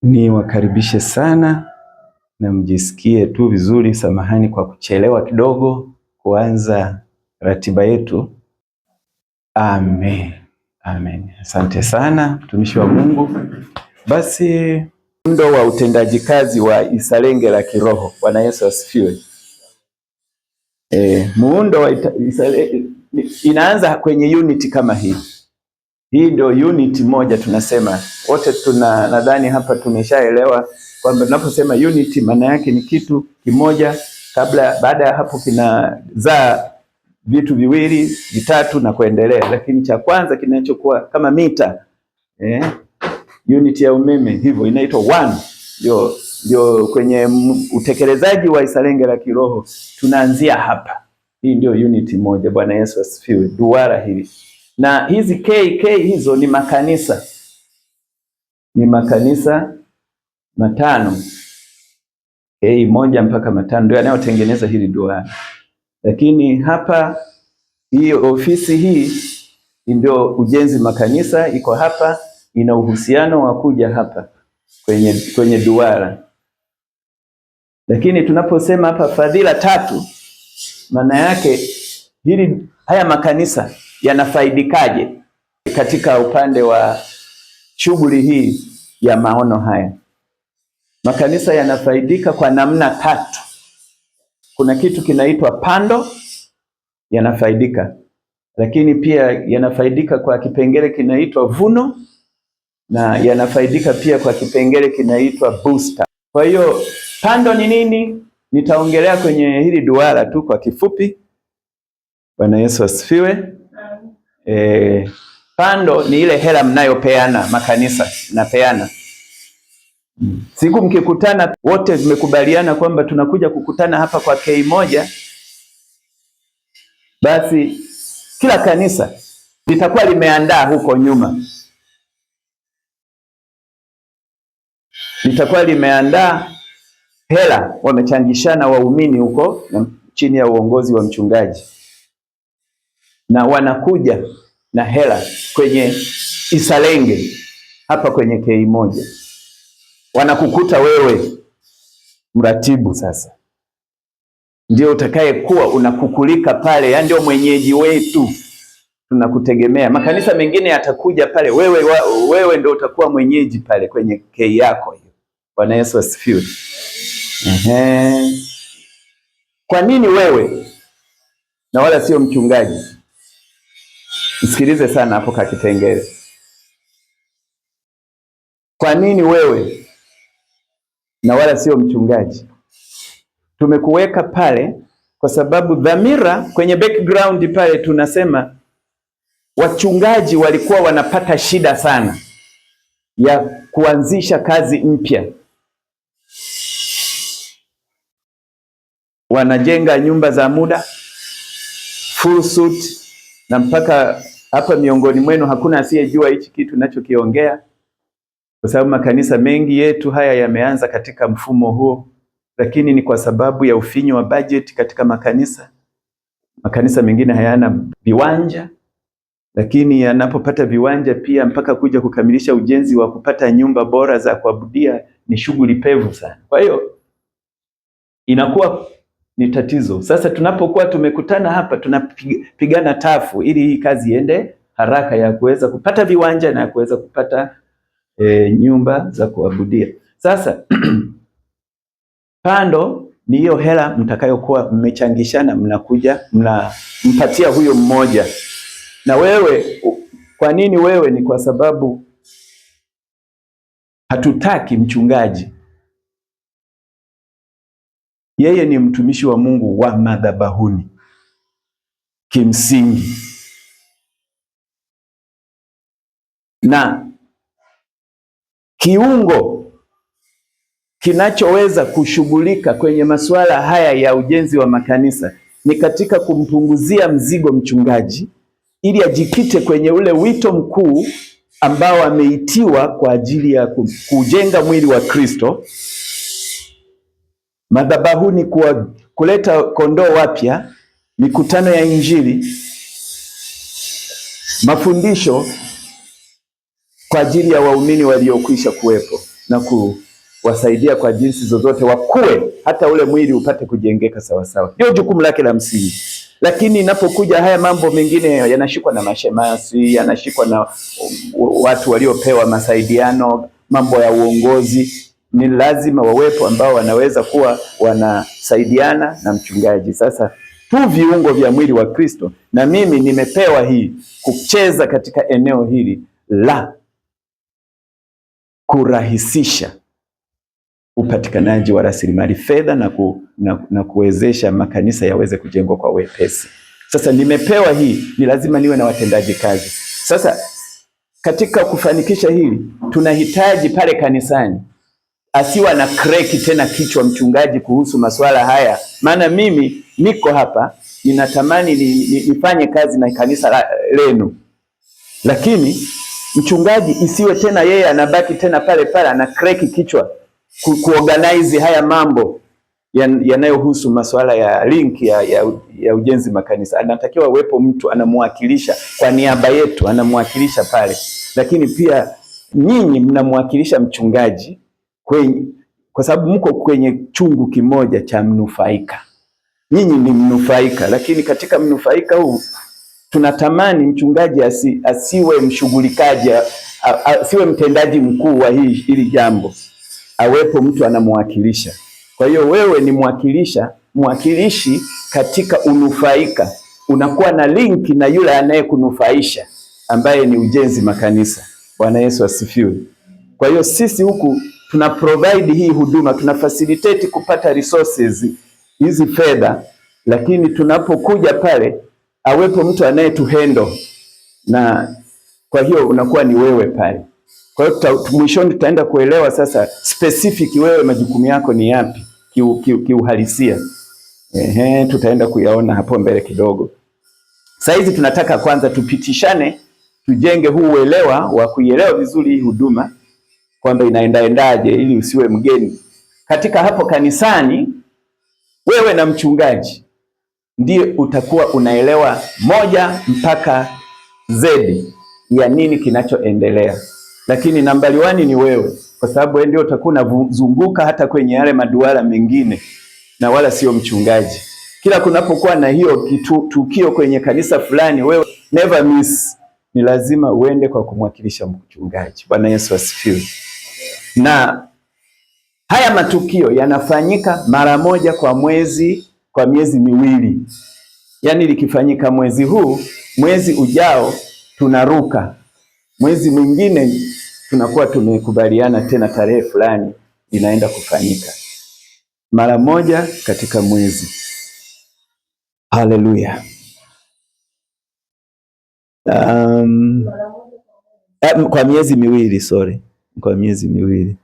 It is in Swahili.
Niwakaribishe sana na mjisikie tu vizuri. Samahani kwa kuchelewa kidogo kuanza ratiba yetu. Amen. Amen. Asante sana mtumishi wa Mungu. Basi muundo wa utendaji kazi wa Isalenge la kiroho. Bwana Yesu asifiwe. Muundo wa Isalenge inaanza kwenye unit kama hii. Hii ndio unit moja tunasema. Wote nadhani hapa tumeshaelewa kwamba tunaposema unit maana yake ni kitu kimoja, baada ya hapo kinazaa vitu viwili, vitatu na kuendelea. Lakini cha kwanza kinachokuwa kama mita, unit ya umeme hivyo inaitwa 1. Ndio kwenye utekelezaji wa Isalenge la kiroho tunaanzia hapa. Hii ndio unit moja. Bwana Yesu asifiwe. Duara hili. Na hizi K hizo ni makanisa. Ni makanisa matano. K moja mpaka matano ndio yanayotengeneza hili duara. Lakini hapa hii ofisi hii ndio ujenzi makanisa iko hapa, ina uhusiano wa kuja hapa kwenye duara. Lakini tunaposema hapa fadhila tatu, maana yake haya makanisa yanafaidikaje katika upande wa shughuli hii ya maono haya? Makanisa yanafaidika kwa namna tatu. Kuna kitu kinaitwa pando, yanafaidika. Lakini pia yanafaidika kwa kipengele kinaitwa vuno, na yanafaidika pia kwa kipengele kinaitwa booster. Kwa hiyo pando ni nini? Nitaongelea kwenye hili duara tu kwa kifupi. Bwana Yesu asifiwe. Pando ni ile hela mnayopeana, makanisa napeana. Siku mkikutana wote mmekubaliana kwamba tunakuja kukutana hapa kwa K moja, basi kila kanisa litakuwa limeandaa huko nyuma. Litakuwa limeandaa hela, wamechangishana waumini huko chini ya uongozi wa mchungaji. Na wanakuja na hela kwenye Isalenge hapa kwenye K moja. Wanakukuta wewe mratibu, sasa ndio utakaye kuwa unakukulika pale, ya ndio mwenyeji wetu, tunakutegemea. Makanisa mengine yatakuja pale, wewe ndio utakuwa mwenyeji pale kwenye K yako hiyo. Bwana Yesu asifiwe. Kwa nini wewe na wala sio mchungaji? Msikilize sana hapo kwa kipengele. Kwa nini wewe na wala sio mchungaji? Tumekuweka pale kwa sababu dhamira kwenye background pale tunasema wachungaji walikuwa wanapata shida sana ya kuanzisha kazi mpya. Wanajenga nyumba za muda, full suit, na mpaka hapa miongoni mwenu hakuna asiyejua hichi kitu ninachokiongea, kwa sababu makanisa mengi yetu haya yameanza katika mfumo huo. Lakini ni kwa sababu ya ufinyu wa budget katika makanisa. Makanisa mengine hayana viwanja, lakini yanapopata viwanja pia mpaka kuja kukamilisha ujenzi wa kupata nyumba bora za kuabudia ni shughuli pevu sana. Kwa hiyo inakuwa ni tatizo. Sasa tunapokuwa tumekutana hapa, tunapigana tafu ili hii kazi iende haraka ya kuweza kupata viwanja na kuweza kupata nyumba za kuabudia. Sasa pando ni hiyo hela mtakayokuwa mmechangishana, mnakuja mnampatia huyo mmoja. Na wewe, kwa nini wewe? Ni kwa sababu hatutaki mchungaji. Yeye ni mtumishi wa Mungu wa madhabahuni kimsingi, na kiungo kinachoweza kushughulika kwenye masuala haya ya ujenzi wa makanisa ni katika kumpunguzia mzigo mchungaji, ili ajikite kwenye ule wito mkuu ambao ameitiwa kwa ajili ya kujenga mwili wa Kristo madhabahuni, kuleta kondoo wapya, mikutano ya Injili, mafundisho kwa ajili ya waumini waliokwisha kuwepo. na kuwasaidia kwa jinsi zozote wakue, hata ule mwili upate kujengeka sawa sawa. Ndio jukumu lake la msingi. Lakini inapokuja haya mambo mengine yanashikwa na mashemasi, yanashikwa na watu waliopewa masaidiano, mambo ya uongozi, ni lazima wawepo ambao wanaweza kuwa wanasaidiana na mchungaji. Sasa tu viungo vya mwili wa Kristo, na mimi nimepewa hii kucheza katika eneo hili la kurahisisha upatikanaji wa rasilimali fedha na kuwezesha makanisa yaweze kujengwa kwa wepesi. Sasa nimepewa hii, ni lazima niwe na watendaji kazi. Sasa katika kufanikisha hili, tunahitaji pale kanisani asiwa na kreki tena kichwa mchungaji kuhusu masuala haya. Maana mimi niko hapa, ninatamani nifanye kazi na kanisa lenu, lakini mchungaji isiwe tena yeye anabaki tena pale pale ana kreki kichwa kuorganize haya mambo yanayohusu masuala ya link ya ujenzi makanisa. Anatakiwa uwepo mtu anamwakilisha kwa niaba yetu, anamwakilisha pale, lakini pia nyinyi mnamwakilisha mchungaji kwa sababu mko kwenye chungu kimoja cha mnufaika. Nyinyi ni mnufaika, lakini katika mnufaika huu tunatamani mchungaji asiwe mshughulikaji, asiwe mtendaji mkuu wa hili jambo, awepo mtu anamwakilisha. Kwa hiyo wewe ni mwakilishi katika unufaika, unakuwa na linki na yule anayekunufaisha ambaye ni ujenzi makanisa. Bwana Yesu asifiwe. Kwa hiyo sisi huku tuna provide hii huduma, tuna facilitate kupata resources hizi fedha, lakini tunapokuja pale awepo mtu anayetuhandle, na kwa hiyo unakuwa ni wewe pale. Kwa hiyo mwishoni tutaenda kuelewa sasa specific wewe majukumu yako ni yapi kiuhalisia. Tutaenda kuyaona hapo mbele kidogo. Sasa hizi tunataka kwanza tupitishane, tujenge huu uelewa wa kuielewa vizuri hii huduma kwamba inaendaje, ili usiwe mgeni katika hapo kanisani. Wewe na mchungaji ndiye utakuwa unaelewa moja mpaka Z ya nini kinachoendelea, lakini nambari 1 ni wewe, kwa sababu wewe ndio utakuwa unazunguka hata kwenye yale maduara mengine, na wala sio mchungaji. Kila kunapokuwa na hiyo tukio kwenye kanisa fulani, wewe never miss, ni lazima uende kwa kumwakilisha mchungaji. Bwana Yesu asifiwe. Na haya matukio yanafanyika mara moja kwa mwezi, kwa miezi miwili. Yaani likifanyika mwezi huu, mwezi ujao tunaruka, mwezi mwingine tunakuwa tumekubaliana tena tarehe fulani inaenda kufanyika. Mara moja katika mwezi. Haleluya. Kwa miezi miwili, kwa miezi miwili.